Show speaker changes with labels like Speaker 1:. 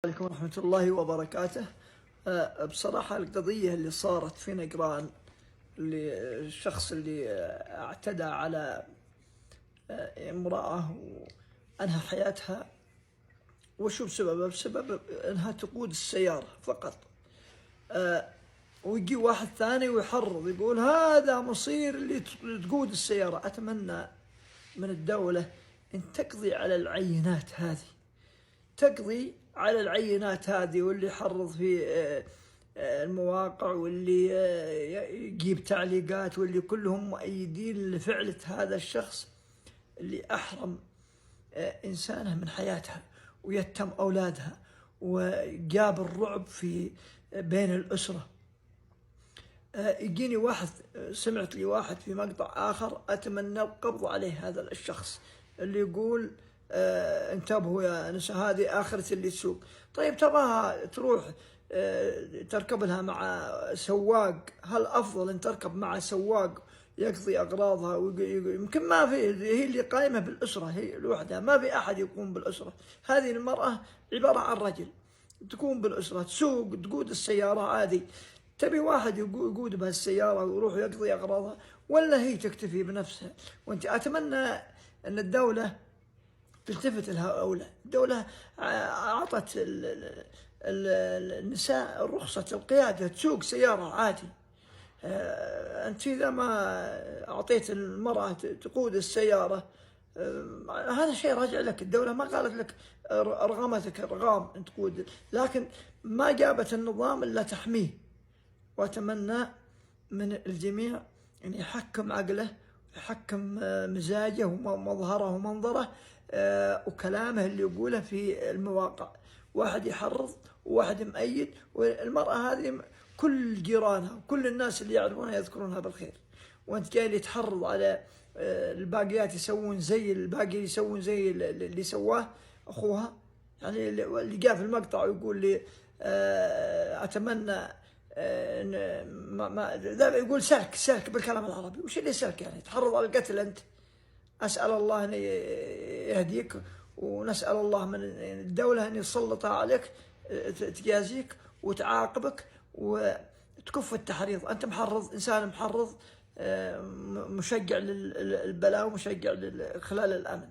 Speaker 1: عليكم ورحمة الله وبركاته. بصراحة القضية اللي صارت في نقران، اللي الشخص اللي اعتدى على امرأة وأنهى حياتها، وشو بسببه؟ بسبب أنها تقود السيارة فقط. ويجي واحد ثاني ويحرض يقول هذا مصير اللي تقود السيارة. أتمنى من الدولة أن تقضي على العينات هذه، تقضي على العينات هذه، واللي يحرض في المواقع واللي يجيب تعليقات واللي كلهم مؤيدين لفعلة هذا الشخص اللي أحرم إنسانة من حياتها ويتم أولادها وجاب الرعب في بين الأسرة. يجيني واحد، سمعت لي واحد في مقطع آخر أتمنى القبض عليه، هذا الشخص اللي يقول انتبهوا يا نساء، هذه آخرة اللي تسوق. طيب تبغاها تروح تركب لها مع سواق، هل أفضل أن تركب مع سواق يقضي أغراضها يمكن ما في، هي اللي قائمة بالأسرة، هي لوحدها، ما في أحد يقوم بالأسرة. هذه المرأة عبارة عن رجل تقوم بالأسرة، تسوق تقود السيارة عادي. تبي واحد يقود بهالسيارة ويروح يقضي أغراضها، ولا هي تكتفي بنفسها؟ وانت أتمنى أن الدولة تلتفت لهؤلاء. الدولة أعطت النساء رخصة القيادة، تسوق سيارة عادي. أنت إذا ما أعطيت المرأة تقود السيارة، هذا شيء راجع لك. الدولة ما قالت لك، أرغمتك أرغام أن تقود، لكن ما جابت النظام إلا تحميه. وأتمنى من الجميع أن يحكم عقله، يحكم مزاجه ومظهره ومنظره وكلامه اللي يقوله في المواقع. واحد يحرض وواحد مؤيد، والمرأة هذه كل جيرانها وكل الناس اللي يعرفونها يذكرونها بالخير، وانت جاي اللي تحرض على الباقيات يسوون زي الباقي، يسوون زي اللي سواه أخوها. يعني اللي جاء في المقطع ويقول لي أتمنى ما يقول سلك بالكلام العربي. وش اللي سلك؟ يعني تحرض على القتل أنت؟ أسأل الله أن يهديك، ونسأل الله من الدولة أن يسلطها عليك تجازيك وتعاقبك وتكف التحريض. أنت محرض، إنسان محرض، مشجع للبلاء ومشجع لخلال الأمن.